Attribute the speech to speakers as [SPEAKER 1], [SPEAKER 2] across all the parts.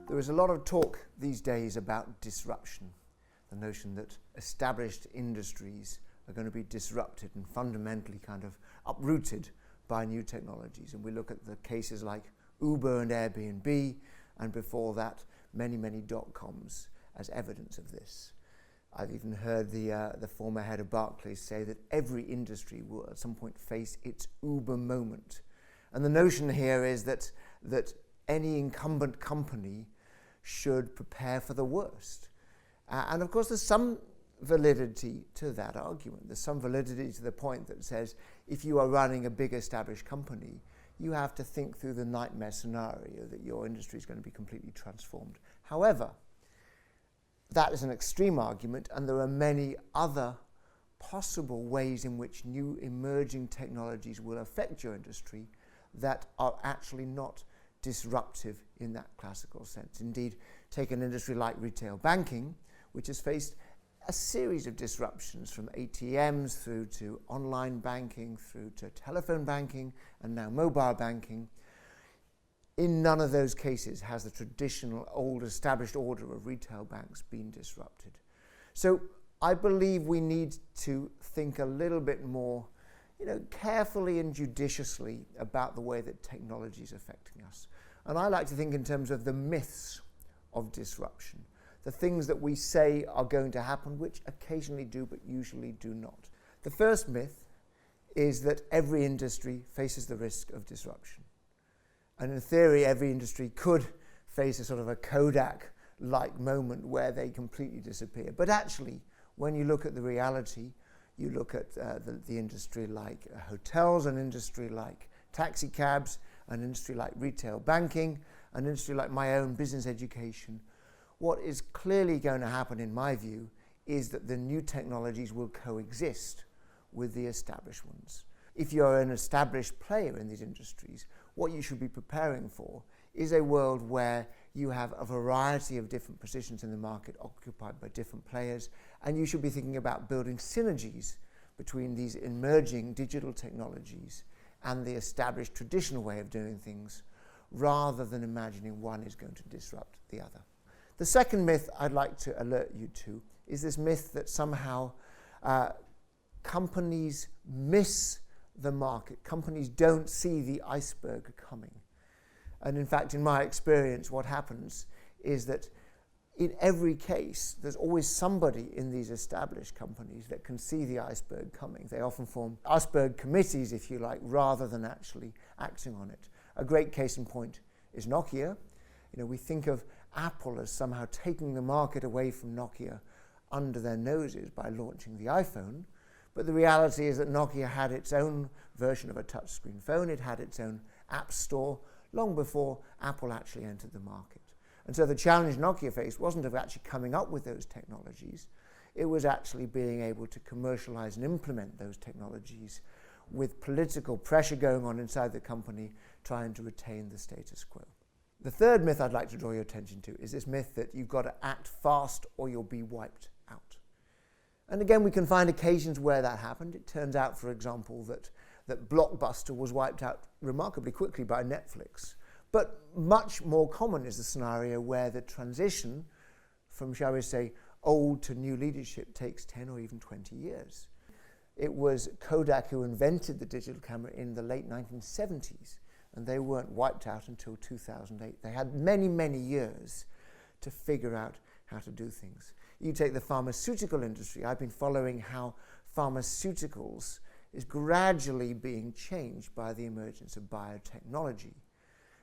[SPEAKER 1] There is a lot of talk these days about disruption, the notion that established industries are going to be disrupted and fundamentally kind of uprooted by new technologies. And we look at the cases like Uber and Airbnb, and before that, many dot-coms as evidence of this. I've even heard the former head of Barclays say that every industry will at some point face its Uber moment. And the notion here is that any incumbent company should prepare for the worst. And of course, there's some validity to that argument. There's some validity to the point that says if you are running a big established company, you have to think through the nightmare scenario that your industry is going to be completely transformed. However, that is an extreme argument, and there are many other possible ways in which new emerging technologies will affect your industry that are actually not disruptive in that classical sense. Indeed, take an industry like retail banking, which has faced a series of disruptions from ATMs through to online banking, through to telephone banking, and now mobile banking. In none of those cases has the traditional old established order of retail banks been disrupted. So I believe we need to think a little bit more carefully and judiciously about the way that technology is affecting us. And I like to think in terms of the myths of disruption, the things that we say are going to happen, which occasionally do but usually do not. The first myth is that every industry faces the risk of disruption. And in theory, every industry could face a sort of a Kodak-like moment where they completely disappear. But actually, when you look at the reality, you look at the industry like hotels, an industry like taxi cabs, an industry like retail banking, an industry like my own business education. What is clearly going to happen, in my view, is that the new technologies will coexist with the established ones. If you're an established player in these industries, what you should be preparing for is a world where you have a variety of different positions in the market occupied by different players, and you should be thinking about building synergies between these emerging digital technologies and the established traditional way of doing things, rather than imagining one is going to disrupt the other. The second myth I'd like to alert you to is this myth that somehow companies miss the market. Companies don't see the iceberg coming. And in fact, in my experience, what happens is that in every case, there's always somebody in these established companies that can see the iceberg coming. They often form iceberg committees, if you like, rather than actually acting on it. A great case in point is Nokia. We think of Apple as somehow taking the market away from Nokia under their noses by launching the iPhone. But the reality is that Nokia had its own version of a touchscreen phone. It had its own app store long before Apple actually entered the market. And so the challenge Nokia faced wasn't of actually coming up with those technologies. It was actually being able to commercialize and implement those technologies with political pressure going on inside the company, trying to retain the status quo. The third myth I'd like to draw your attention to is this myth that you've got to act fast or you'll be wiped out. And again, we can find occasions where that happened. It turns out, for example, that Blockbuster was wiped out remarkably quickly by Netflix. But much more common is the scenario where the transition from, shall we say, old to new leadership takes 10 or even 20 years. It was Kodak who invented the digital camera in the late 1970s, and they weren't wiped out until 2008. They had many years to figure out how to do things. You take the pharmaceutical industry. I've been following how pharmaceuticals is gradually being changed by the emergence of biotechnology.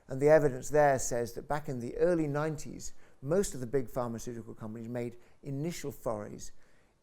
[SPEAKER 1] And the evidence there says that back in the early 90s, most of the big pharmaceutical companies made initial forays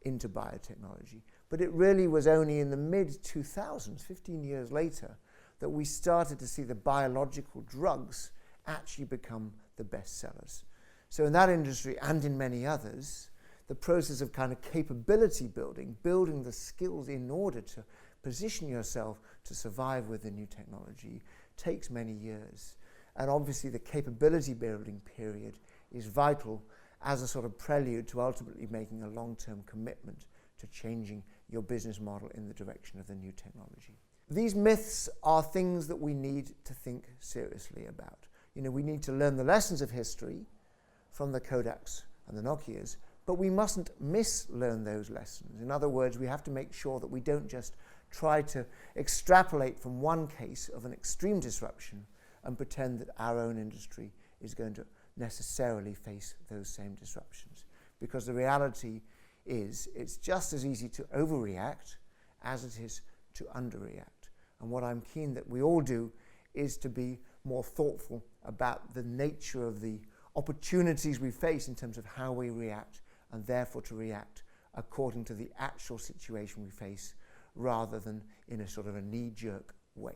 [SPEAKER 1] into biotechnology. But it really was only in the mid-2000s, 15 years later, that we started to see the biological drugs actually become the best sellers. So in that industry and in many others, the process of kind of capability building the skills in order to position yourself to survive with the new technology takes many years. And obviously the capability building period is vital as a sort of prelude to ultimately making a long-term commitment to changing your business model in the direction of the new technology. These myths are things that we need to think seriously about. We need to learn the lessons of history, from the Kodaks and the Nokias, but we mustn't mislearn those lessons. In other words, we have to make sure that we don't just try to extrapolate from one case of an extreme disruption and pretend that our own industry is going to necessarily face those same disruptions. Because the reality is it's just as easy to overreact as it is to underreact. And what I'm keen that we all do is to be more thoughtful about the nature of the opportunities we face in terms of how we react, and therefore to react according to the actual situation we face rather than in a sort of a knee-jerk way.